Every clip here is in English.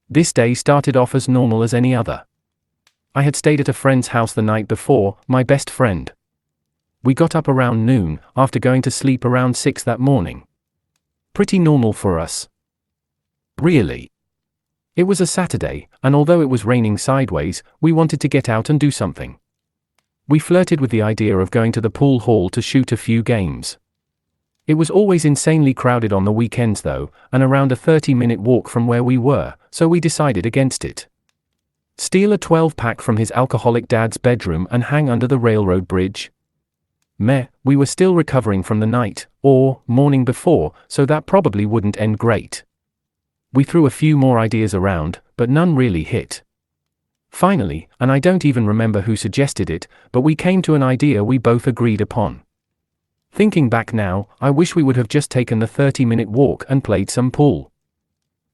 This day started off as normal as any other. I had stayed at a friend's house the night before, my best friend. We got up around noon, after going to sleep around 6 that morning. Pretty normal for us. Really. It was a Saturday, and although it was raining sideways, we wanted to get out and do something. We flirted with the idea of going to the pool hall to shoot a few games. It was always insanely crowded on the weekends though, and around a 30-minute walk from where we were, so we decided against it. Steal a 12-pack from his alcoholic dad's bedroom and hang under the railroad bridge? Meh, we were still recovering from the night, or morning before, so that probably wouldn't end great. We threw a few more ideas around, but none really hit. Finally, and I don't even remember who suggested it, but we came to an idea we both agreed upon. Thinking back now, I wish we would have just taken the 30-minute walk and played some pool.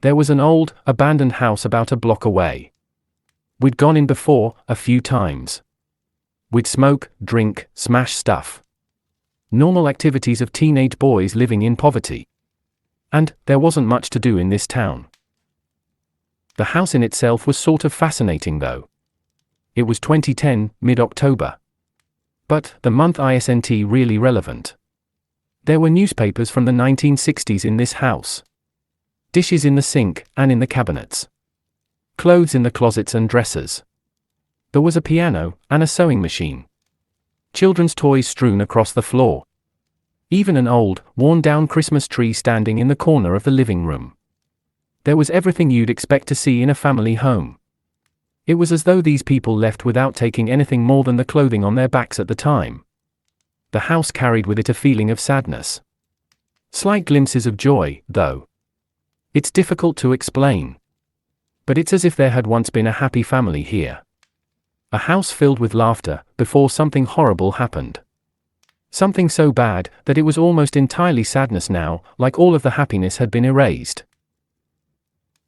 There was an old, abandoned house about a block away. We'd gone in before, a few times. We'd smoke, drink, smash stuff. Normal activities of teenage boys living in poverty. And there wasn't much to do in this town. The house in itself was sort of fascinating though. It was 2010, mid-October. But the month isn't really relevant. There were newspapers from the 1960s in this house. Dishes in the sink and in the cabinets. Clothes in the closets and dressers. There was a piano, and a sewing machine. Children's toys strewn across the floor. Even an old, worn-down Christmas tree standing in the corner of the living room. There was everything you'd expect to see in a family home. It was as though these people left without taking anything more than the clothing on their backs at the time. The house carried with it a feeling of sadness. Slight glimpses of joy, though. It's difficult to explain. But it's as if there had once been a happy family here. A house filled with laughter, before something horrible happened. Something so bad, that it was almost entirely sadness now, like all of the happiness had been erased.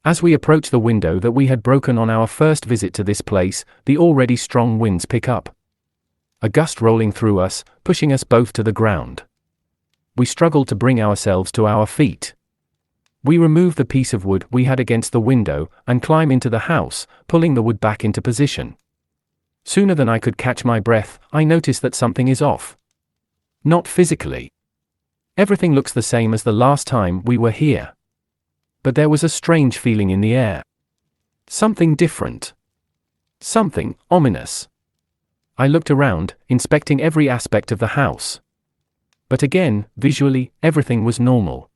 As we approached the window that we had broken on our first visit to this place, the already strong winds pick up. A gust rolling through us, pushing us both to the ground. We struggled to bring ourselves to our feet. We remove the piece of wood we had against the window, and climb into the house, pulling the wood back into position. Sooner than I could catch my breath, I notice that something is off. Not physically. Everything looks the same as the last time we were here. But there was a strange feeling in the air. Something different. Something ominous. I looked around, inspecting every aspect of the house. But again, visually, everything was normal.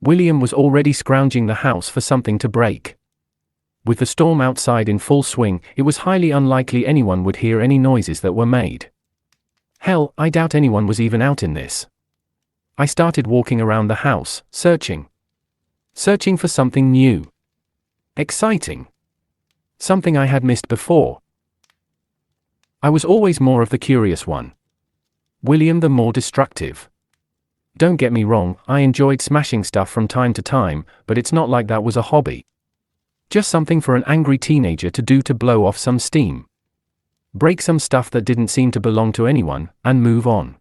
William was already scrounging the house for something to break. With the storm outside in full swing, it was highly unlikely anyone would hear any noises that were made. Hell, I doubt anyone was even out in this. I started walking around the house, searching. Searching for something new. Exciting. Something I had missed before. I was always more of the curious one. William the more destructive. Don't get me wrong, I enjoyed smashing stuff from time to time, but it's not like that was a hobby. Just something for an angry teenager to do to blow off some steam. Break some stuff that didn't seem to belong to anyone, and move on.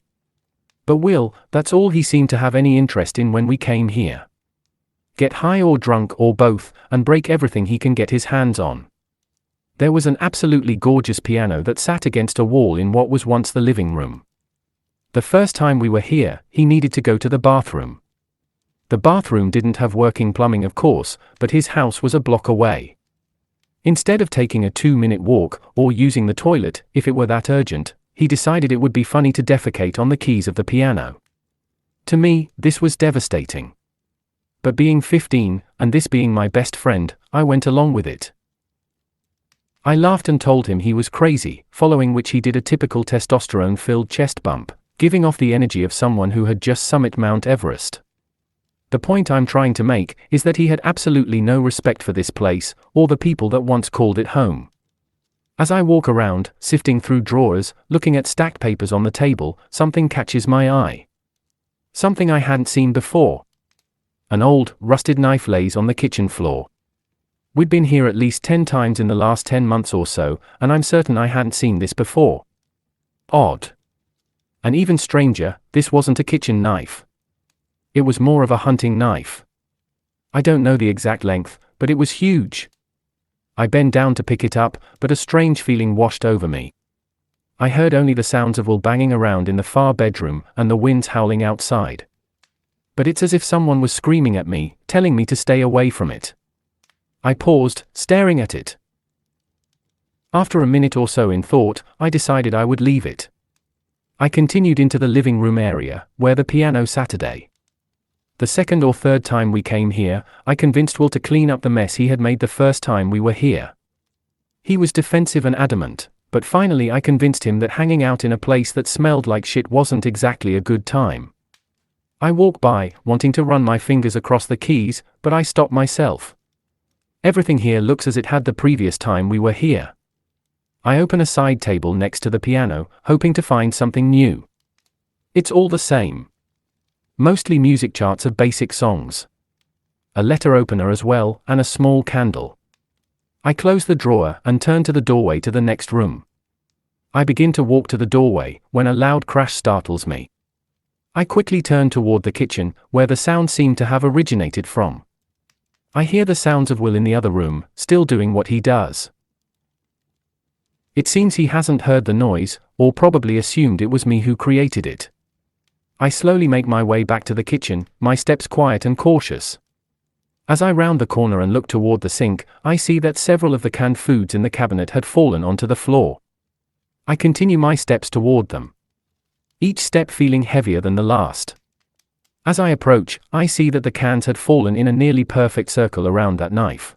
But Will, that's all he seemed to have any interest in when we came here. Get high or drunk or both, and break everything he can get his hands on. There was an absolutely gorgeous piano that sat against a wall in what was once the living room. The first time we were here, he needed to go to the bathroom. The bathroom didn't have working plumbing of course, but his house was a block away. Instead of taking a 2-minute walk, or using the toilet, if it were that urgent, he decided it would be funny to defecate on the keys of the piano. To me, this was devastating. But being 15, and this being my best friend, I went along with it. I laughed and told him he was crazy, following which he did a typical testosterone-filled chest bump, giving off the energy of someone who had just summited Mount Everest. The point I'm trying to make is that he had absolutely no respect for this place, or the people that once called it home. As I walk around, sifting through drawers, looking at stacked papers on the table, something catches my eye. Something I hadn't seen before. An old, rusted knife lays on the kitchen floor. We'd been here at least 10 times in the last 10 months or so, and I'm certain I hadn't seen this before. Odd. And even stranger, this wasn't a kitchen knife. It was more of a hunting knife. I don't know the exact length, but it was huge. I bend down to pick it up, but a strange feeling washed over me. I heard only the sounds of wool banging around in the far bedroom and the winds howling outside. But it's as if someone was screaming at me, telling me to stay away from it. I paused, staring at it. After a minute or so in thought, I decided I would leave it. I continued into the living room area, where the piano sat. The second or third time we came here, I convinced Will to clean up the mess he had made the first time we were here. He was defensive and adamant, but finally I convinced him that hanging out in a place that smelled like shit wasn't exactly a good time. I walk by, wanting to run my fingers across the keys, but I stop myself. Everything here looks as it had the previous time we were here. I open a side table next to the piano, hoping to find something new. It's all the same. Mostly music charts of basic songs. A letter opener as well, and a small candle. I close the drawer and turn to the doorway to the next room. I begin to walk to the doorway, when a loud crash startles me. I quickly turn toward the kitchen, where the sound seemed to have originated from. I hear the sounds of Will in the other room, still doing what he does. It seems he hasn't heard the noise, or probably assumed it was me who created it. I slowly make my way back to the kitchen, my steps quiet and cautious. As I round the corner and look toward the sink, I see that several of the canned foods in the cabinet had fallen onto the floor. I continue my steps toward them, each step feeling heavier than the last. As I approach, I see that the cans had fallen in a nearly perfect circle around that knife.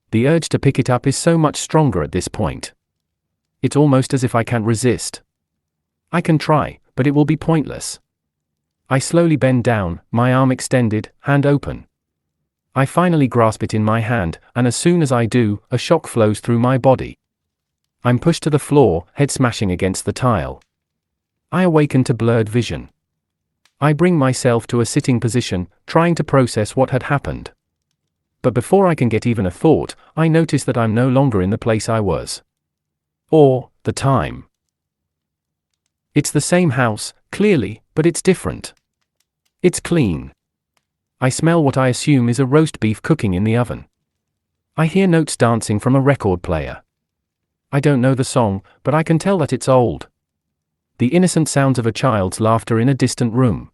The urge to pick it up is so much stronger at this point. It's almost as if I can't resist. I can try, but it will be pointless. I slowly bend down, my arm extended, hand open. I finally grasp it in my hand, and as soon as I do, a shock flows through my body. I'm pushed to the floor, head smashing against the tile. I awaken to blurred vision. I bring myself to a sitting position, trying to process what had happened. But before I can get even a thought, I notice that I'm no longer in the place I was. Or, the time. It's the same house, clearly, but it's different. It's clean. I smell what I assume is a roast beef cooking in the oven. I hear notes dancing from a record player. I don't know the song, but I can tell that it's old. The innocent sounds of a child's laughter in a distant room.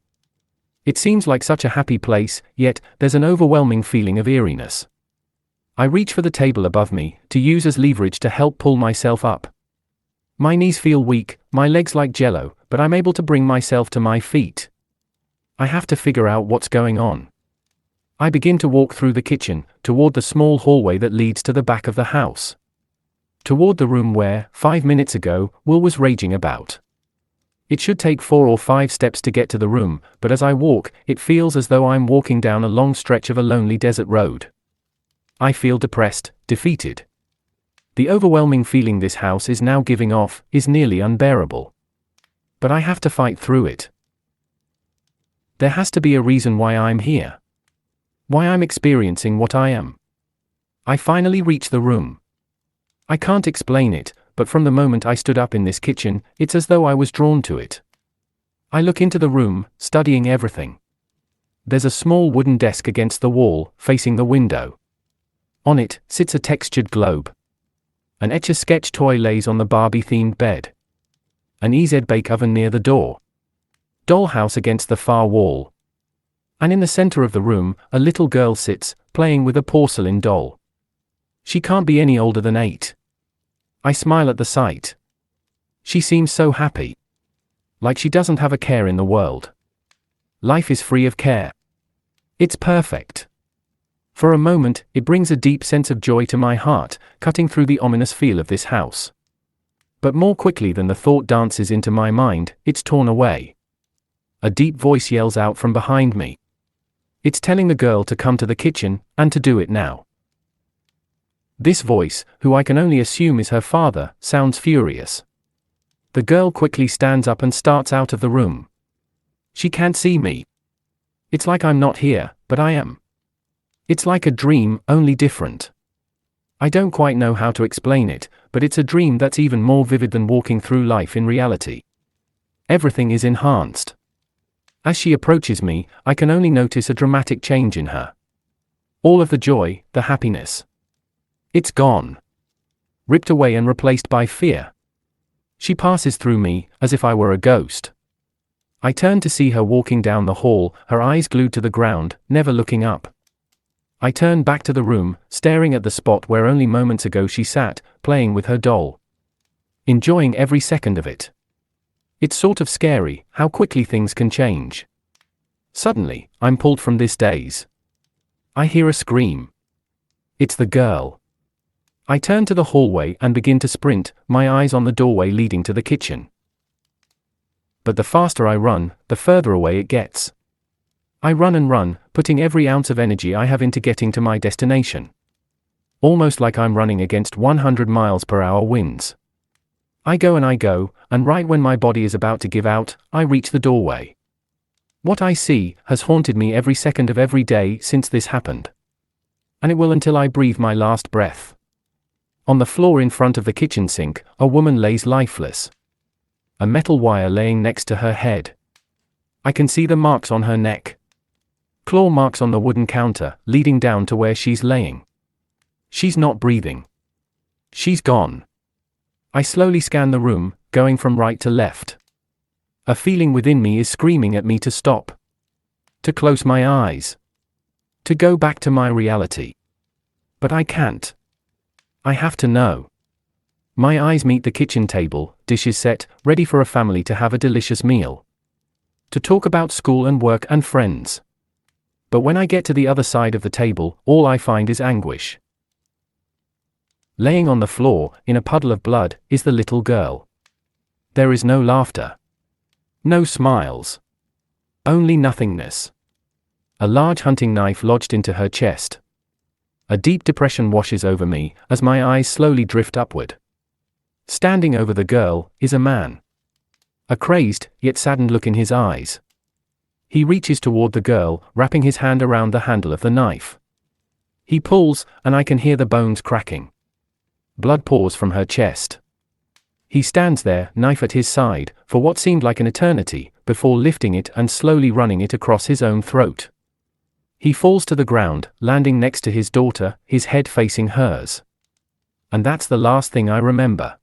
It seems like such a happy place, yet there's an overwhelming feeling of eeriness. I reach for the table above me, to use as leverage to help pull myself up. My knees feel weak, my legs like jello, but I'm able to bring myself to my feet. I have to figure out what's going on. I begin to walk through the kitchen, toward the small hallway that leads to the back of the house. Toward the room where, 5 minutes ago, Will was raging about. It should take 4 or 5 steps to get to the room, but as I walk, it feels as though I'm walking down a long stretch of a lonely desert road. I feel depressed, defeated. The overwhelming feeling this house is now giving off is nearly unbearable. But I have to fight through it. There has to be a reason why I'm here. Why I'm experiencing what I am. I finally reach the room. I can't explain it, but from the moment I stood up in this kitchen, it's as though I was drawn to it. I look into the room, studying everything. There's a small wooden desk against the wall, facing the window. On it sits a textured globe. An Etch-a-Sketch toy lays on the Barbie-themed bed. An EZ bake oven near the door. Dollhouse against the far wall. And in the center of the room, a little girl sits, playing with a porcelain doll. She can't be any older than 8. I smile at the sight. She seems so happy. Like she doesn't have a care in the world. Life is free of care. It's perfect. For a moment, it brings a deep sense of joy to my heart, cutting through the ominous feel of this house. But more quickly than the thought dances into my mind, it's torn away. A deep voice yells out from behind me. It's telling the girl to come to the kitchen, and to do it now. This voice, who I can only assume is her father, sounds furious. The girl quickly stands up and starts out of the room. She can't see me. It's like I'm not here, but I am. It's like a dream, only different. I don't quite know how to explain it, but it's a dream that's even more vivid than walking through life in reality. Everything is enhanced. As she approaches me, I can only notice a dramatic change in her. All of the joy, the happiness. It's gone. Ripped away and replaced by fear. She passes through me, as if I were a ghost. I turn to see her walking down the hall, her eyes glued to the ground, never looking up. I turn back to the room, staring at the spot where only moments ago she sat, playing with her doll. Enjoying every second of it. It's sort of scary, how quickly things can change. Suddenly, I'm pulled from this daze. I hear a scream. It's the girl. I turn to the hallway and begin to sprint, my eyes on the doorway leading to the kitchen. But the faster I run, the further away it gets. I run and run, putting every ounce of energy I have into getting to my destination. Almost like I'm running against 100 miles per hour winds. I go, and right when my body is about to give out, I reach the doorway. What I see has haunted me every second of every day since this happened. And it will until I breathe my last breath. On the floor in front of the kitchen sink, a woman lays lifeless. A metal wire laying next to her head. I can see the marks on her neck. Claw marks on the wooden counter, leading down to where she's laying. She's not breathing. She's gone. I slowly scan the room, going from right to left. A feeling within me is screaming at me to stop. To close my eyes. To go back to my reality. But I can't. I have to know. My eyes meet the kitchen table, dishes set, ready for a family to have a delicious meal. To talk about school and work and friends. But when I get to the other side of the table, all I find is anguish. Laying on the floor, in a puddle of blood, is the little girl. There is no laughter. No smiles. Only nothingness. A large hunting knife lodged into her chest. A deep depression washes over me, as my eyes slowly drift upward. Standing over the girl, is a man. A crazed, yet saddened look in his eyes. He reaches toward the girl, wrapping his hand around the handle of the knife. He pulls, and I can hear the bones cracking. Blood pours from her chest. He stands there, knife at his side, for what seemed like an eternity, before lifting it and slowly running it across his own throat. He falls to the ground, landing next to his daughter, his head facing hers. And that's the last thing I remember.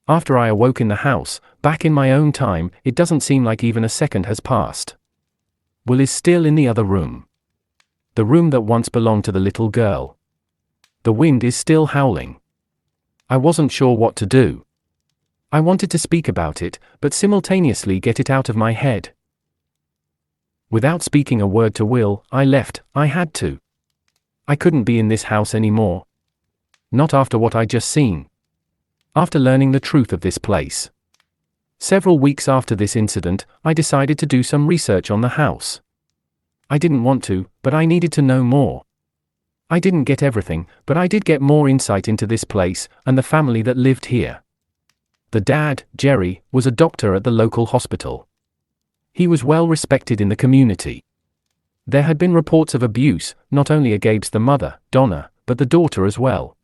After I awoke in the house, back in my own time, it doesn't seem like even a second has passed. Will is still in the other room. The room that once belonged to the little girl. The wind is still howling. I wasn't sure what to do. I wanted to speak about it, but simultaneously get it out of my head. Without speaking a word to Will, I left. I had to. I couldn't be in this house anymore. Not after what I'd just seen. After learning the truth of this place. Several weeks after this incident, I decided to do some research on the house. I didn't want to, but I needed to know more. I didn't get everything, but I did get more insight into this place, and the family that lived here. The dad, Jerry, was a doctor at the local hospital. He was well respected in the community. There had been reports of abuse, not only against the mother, Donna, but the daughter as well.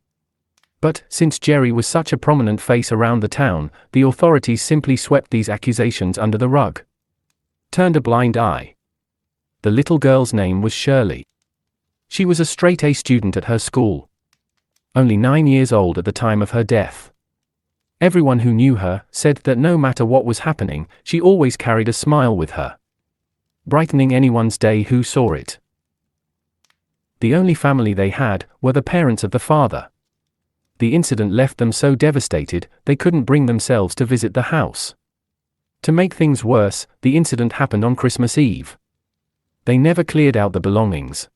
But, since Jerry was such a prominent face around the town, the authorities simply swept these accusations under the rug. Turned a blind eye. The little girl's name was Shirley. She was a straight-A student at her school. Only 9 years old at the time of her death. Everyone who knew her said that no matter what was happening, she always carried a smile with her, brightening anyone's day who saw it. The only family they had were the parents of the father. The incident left them so devastated, they couldn't bring themselves to visit the house. To make things worse, the incident happened on Christmas Eve. They never cleared out the belongings.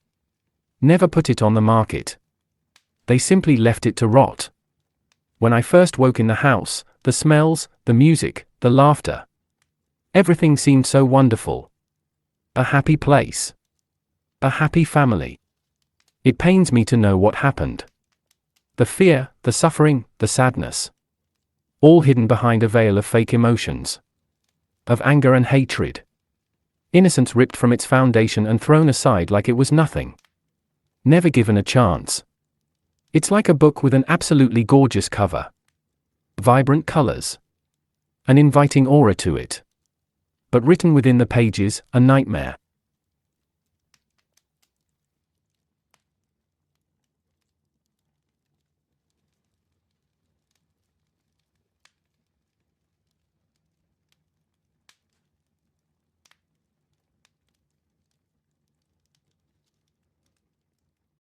Never put it on the market. They simply left it to rot. When I first woke in the house, the smells, the music, the laughter. Everything seemed so wonderful. A happy place. A happy family. It pains me to know what happened. The fear, the suffering, the sadness. All hidden behind a veil of fake emotions. Of anger and hatred. Innocence ripped from its foundation and thrown aside like it was nothing. Never given a chance. It's like a book with an absolutely gorgeous cover. Vibrant colors. An inviting aura to it. But written within the pages, a nightmare.